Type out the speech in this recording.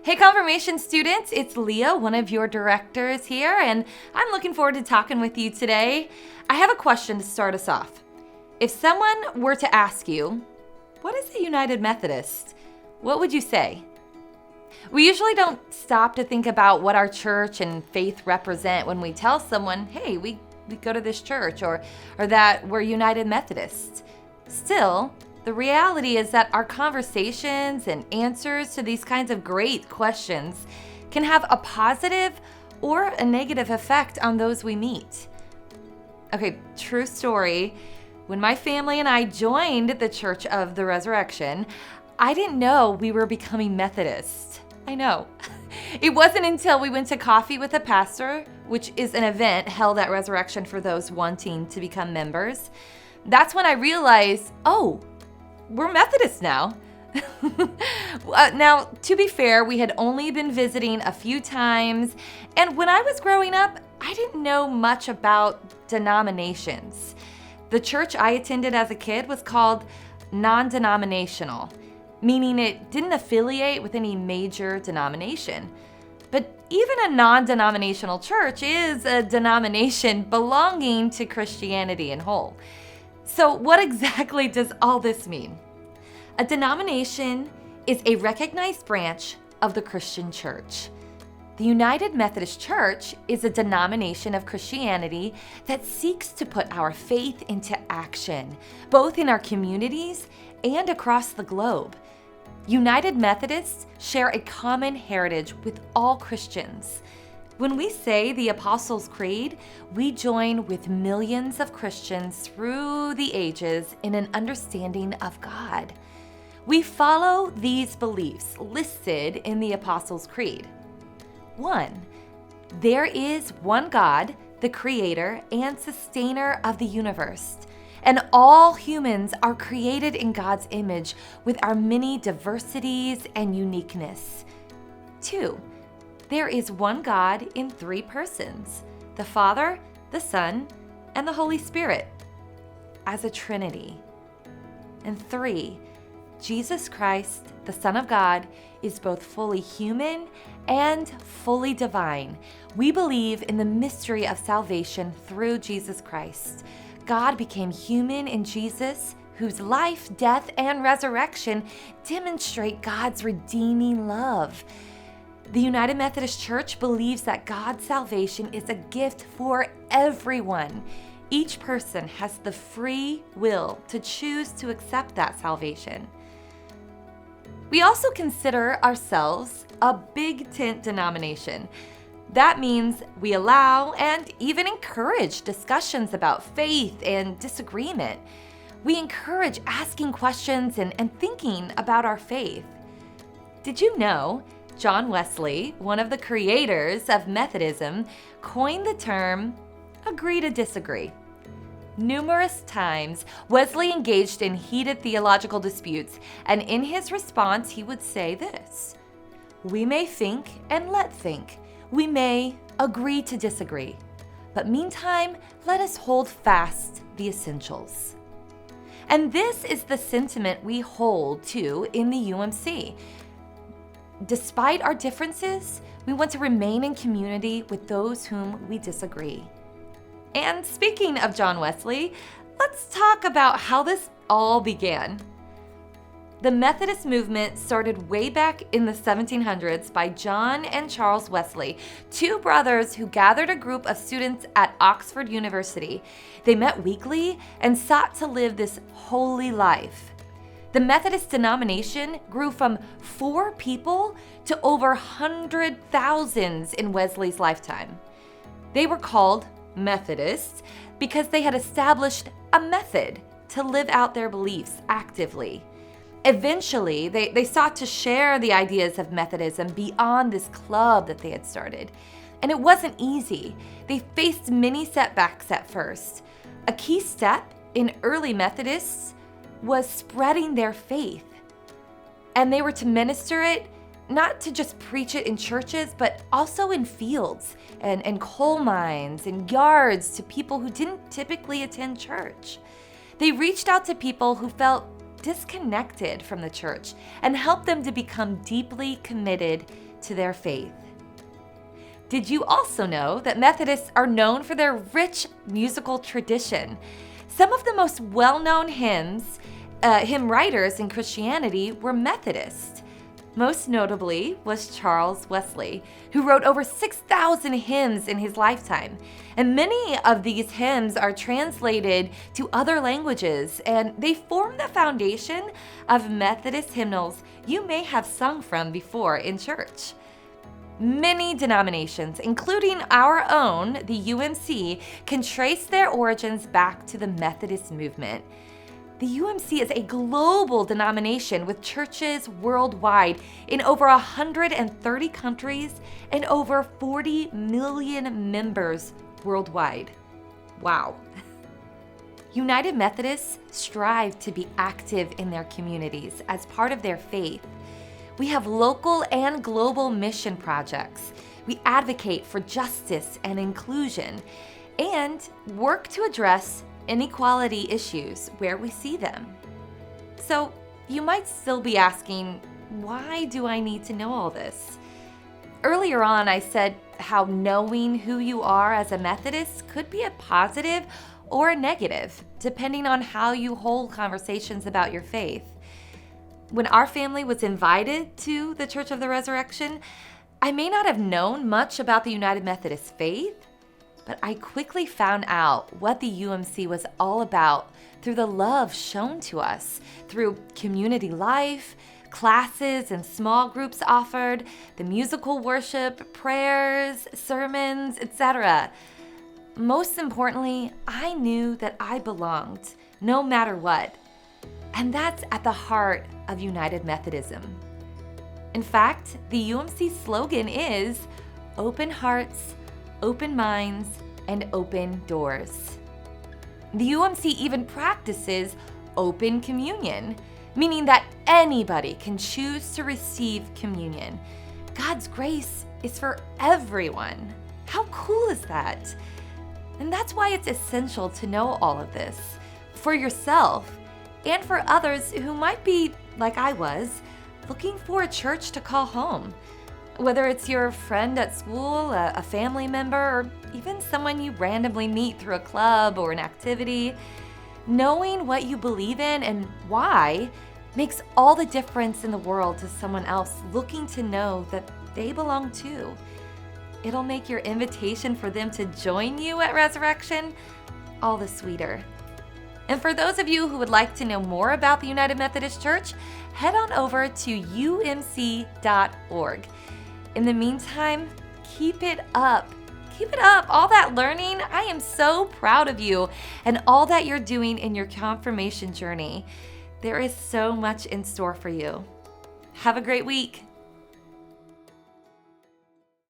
Hey Confirmation students, it's Leah, one of your directors here, and I'm looking forward to talking with you today. I have a question to start us off. If someone were to ask you, what is a United Methodist? What would you say? We usually don't stop to think about what our church and faith represent when we tell someone, hey, we go to this church, or that we're United Methodists. Still, the reality is that our conversations and answers to these kinds of great questions can have a positive or a negative effect on those we meet. Okay, true story. When my family and I joined the Church of the Resurrection, I didn't know we were becoming Methodist. I know. It wasn't until we went to coffee with a pastor, which is an event held at Resurrection for those wanting to become members. That's when I realized, oh, we're Methodist now. Now, to be fair, we had only been visiting a few times, and when I was growing up, I didn't know much about denominations. The church I attended as a kid was called non-denominational, meaning it didn't affiliate with any major denomination. But even a non-denominational church is a denomination belonging to Christianity in whole. So what exactly does all this mean? A denomination is a recognized branch of the Christian church. The United Methodist Church is a denomination of Christianity that seeks to put our faith into action, both in our communities and across the globe. United Methodists share a common heritage with all Christians. When we say the Apostles' Creed, we join with millions of Christians through the ages in an understanding of God. We follow these beliefs listed in the Apostles' Creed. 1. There is one God, the creator and sustainer of the universe, and all humans are created in God's image with our many diversities and uniqueness. 2. There is one God in three persons, the Father, the Son, and the Holy Spirit, as a Trinity. And 3, Jesus Christ, the Son of God, is both fully human and fully divine. We believe in the mystery of salvation through Jesus Christ. God became human in Jesus, whose life, death, and resurrection demonstrate God's redeeming love. The United Methodist Church believes that God's salvation is a gift for everyone. Each person has the free will to choose to accept that salvation. We also consider ourselves a Big Tent denomination. That means we allow and even encourage discussions about faith and disagreement. We encourage asking questions and thinking about our faith. Did you know John Wesley, one of the creators of Methodism, coined the term agree to disagree? Numerous times, Wesley engaged in heated theological disputes, and in his response, he would say this: "We may think and let think. We may agree to disagree. But meantime, let us hold fast the essentials." And this is the sentiment we hold to in the UMC. Despite our differences, we want to remain in community with those whom we disagree. And speaking of John Wesley, let's talk about how this all began. The Methodist movement started way back in the 1700s by John and Charles Wesley, two brothers who gathered a group of students at Oxford University. They met weekly and sought to live this holy life. The Methodist denomination grew from 4 people to over 100,000 in Wesley's lifetime. They were called Methodists because they had established a method to live out their beliefs actively. Eventually, they sought to share the ideas of Methodism beyond this club that they had started. And it wasn't easy. They faced many setbacks at first. A key step in early Methodists was spreading their faith. And they were to minister it, not to just preach it in churches, but also in fields and coal mines and yards to people who didn't typically attend church. They reached out to people who felt disconnected from the church and helped them to become deeply committed to their faith. Did you also know that Methodists are known for their rich musical tradition? Some of the most well-known hymn writers in Christianity were Methodists. Most notably was Charles Wesley, who wrote over 6,000 hymns in his lifetime. And many of these hymns are translated to other languages, and they form the foundation of Methodist hymnals you may have sung from before in church. Many denominations, including our own, the UMC, can trace their origins back to the Methodist movement. The UMC is a global denomination with churches worldwide in over 130 countries and over 40 million members worldwide. Wow. United Methodists strive to be active in their communities as part of their faith. We have local and global mission projects. We advocate for justice and inclusion and work to address inequality issues where we see them. So you might still be asking, why do I need to know all this? Earlier on, I said how knowing who you are as a Methodist could be a positive or a negative, depending on how you hold conversations about your faith. When our family was invited to the Church of the Resurrection, I may not have known much about the United Methodist faith, but I quickly found out what the UMC was all about through the love shown to us, through community life, classes and small groups offered, the musical worship, prayers, sermons, etc. Most importantly, I knew that I belonged, no matter what. And that's at the heart of United Methodism. In fact, the UMC slogan is open hearts, open minds, and open doors. The UMC even practices open communion, meaning that anybody can choose to receive communion. God's grace is for everyone. How cool is that? And that's why it's essential to know all of this for yourself and for others who might be, like I was, looking for a church to call home. Whether it's your friend at school, a family member, or even someone you randomly meet through a club or an activity, knowing what you believe in and why makes all the difference in the world to someone else looking to know that they belong too. It'll make your invitation for them to join you at Resurrection all the sweeter. And for those of you who would like to know more about the United Methodist Church, head on over to umc.org. In the meantime, keep it up. Keep it up. All that learning, I am so proud of you and all that you're doing in your confirmation journey. There is so much in store for you. Have a great week.